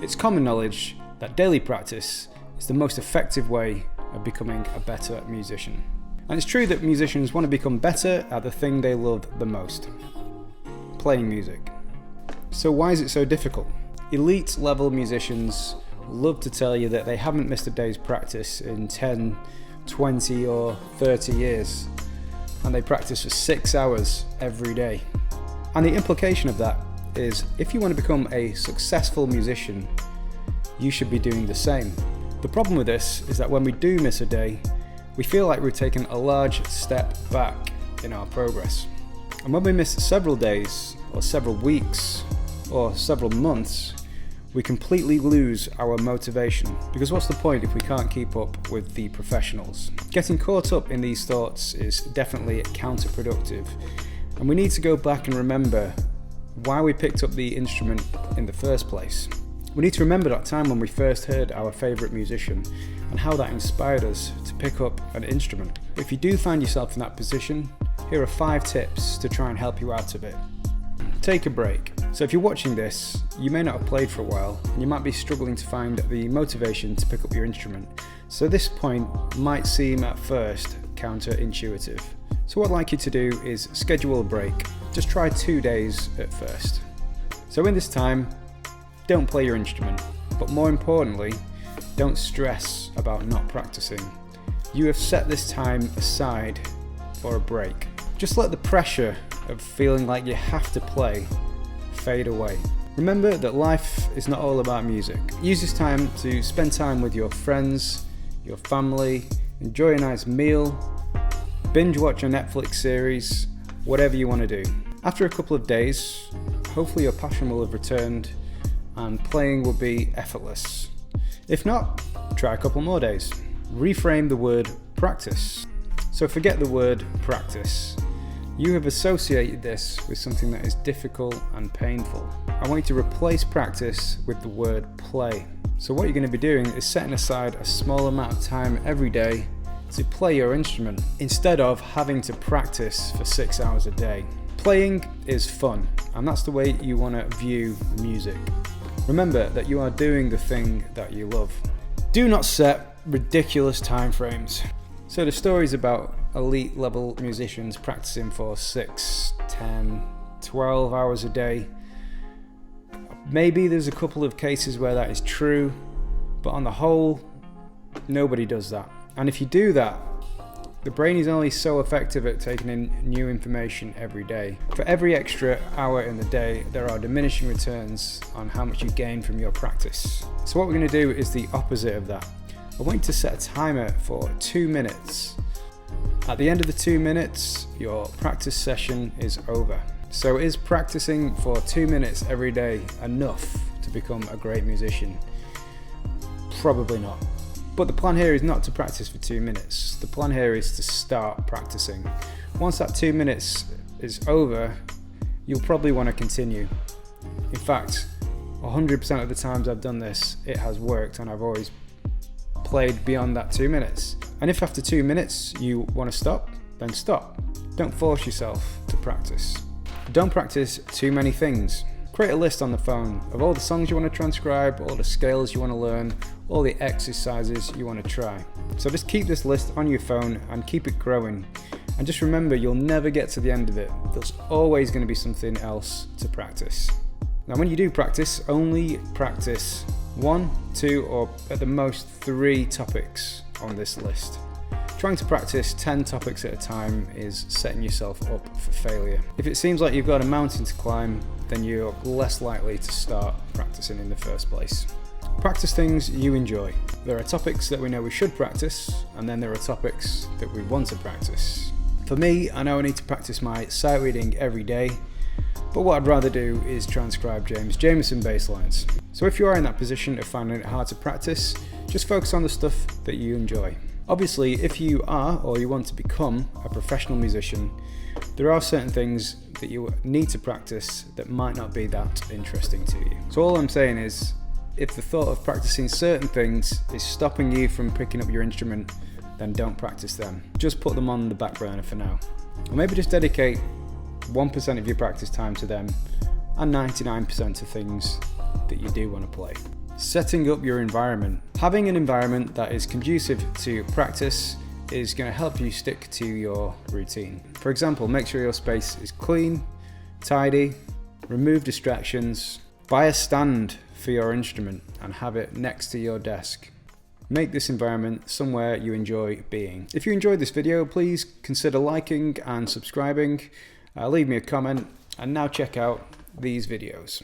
It's common knowledge that daily practice is the most effective way of becoming a better musician. And it's true that musicians want to become better at the thing they love the most: playing music. So why is it so difficult? Elite level musicians love to tell you that they haven't missed a day's practice in 10, 20 or 30 years, and they practice for 6 hours every day. And the implication of that is, if you want to become a successful musician, you should be doing the same. The problem with this is that when we do miss a day, we feel like we've taken a large step back in our progress. And when we miss several days, or several weeks, or several months, we completely lose our motivation. Because what's the point if we can't keep up with the professionals? Getting caught up in these thoughts is definitely counterproductive. And we need to go back and remember why we picked up the instrument in the first place. We need to remember that time when we first heard our favourite musician and how that inspired us to pick up an instrument. If you do find yourself in that position, here are 5 tips to try and help you out of it. Take a break. So if you're watching this, you may not have played for a while, and you might be struggling to find the motivation to pick up your instrument. So this point might seem at first counterintuitive. So what I'd like you to do is schedule a break. Just try 2 days at first. So in this time, don't play your instrument, but more importantly, don't stress about not practicing. You have set this time aside for a break. Just let the pressure of feeling like you have to play fade away. Remember that life is not all about music. Use this time to spend time with your friends, your family, enjoy a nice meal, binge watch a Netflix series, whatever you want to do. After a couple of days, hopefully your passion will have returned and playing will be effortless. If not, try a couple more days. Reframe the word practice. So forget the word practice. You have associated this with something that is difficult and painful. I want you to replace practice with the word play. So what you're going to be doing is setting aside a small amount of time every day to play your instrument instead of having to practice for 6 hours a day. Playing is fun, and that's the way you want to view music. Remember that you are doing the thing that you love. Do not set ridiculous time frames. So the stories about elite level musicians practicing for 6, 10, 12 hours a day, maybe there's a couple of cases where that is true, but on the whole, nobody does that. And if you do that, the brain is only so effective at taking in new information every day. For every extra hour in the day, there are diminishing returns on how much you gain from your practice. So what we're going to do is the opposite of that. I want you to set a timer for 2 minutes. At the end of the 2 minutes, your practice session is over. So is practicing for 2 minutes every day enough to become a great musician? Probably not. But the plan here is not to practice for 2 minutes. The plan here is to start practicing. Once that 2 minutes is over, you'll probably want to continue. In fact, 100% of the times I've done this, it has worked, and I've always played beyond that 2 minutes. And if after 2 minutes you want to stop, then stop. Don't force yourself to practice. Don't practice too many things. Create a list on the phone of all the songs you want to transcribe, all the scales you want to learn, all the exercises you want to try. So just keep this list on your phone and keep it growing. And just remember, you'll never get to the end of it. There's always going to be something else to practice. Now when you do practice, only practice 1, 2 or at the most 3 topics on this list. Trying to practice 10 topics at a time is setting yourself up for failure. If it seems like you've got a mountain to climb, then you're less likely to start practicing in the first place. Practice things you enjoy. There are topics that we know we should practice, and then there are topics that we want to practice. For me, I know I need to practice my sight reading every day, but what I'd rather do is transcribe James Jamerson bass lines. So if you are in that position of finding it hard to practice, just focus on the stuff that you enjoy. Obviously, if you are or you want to become a professional musician, there are certain things that you need to practice that might not be that interesting to you. So all I'm saying is, if the thought of practicing certain things is stopping you from picking up your instrument, then don't practice them. Just put them on the back burner for now. Or maybe just dedicate 1% of your practice time to them and 99% to things that you do want to play. Setting up your environment. Having an environment that is conducive to practice is going to help you stick to your routine. For example, make sure your space is clean, tidy, remove distractions, buy a stand for your instrument and have it next to your desk. Make this environment somewhere you enjoy being. If you enjoyed this video, please consider liking and subscribing. Leave me a comment, and now check out these videos.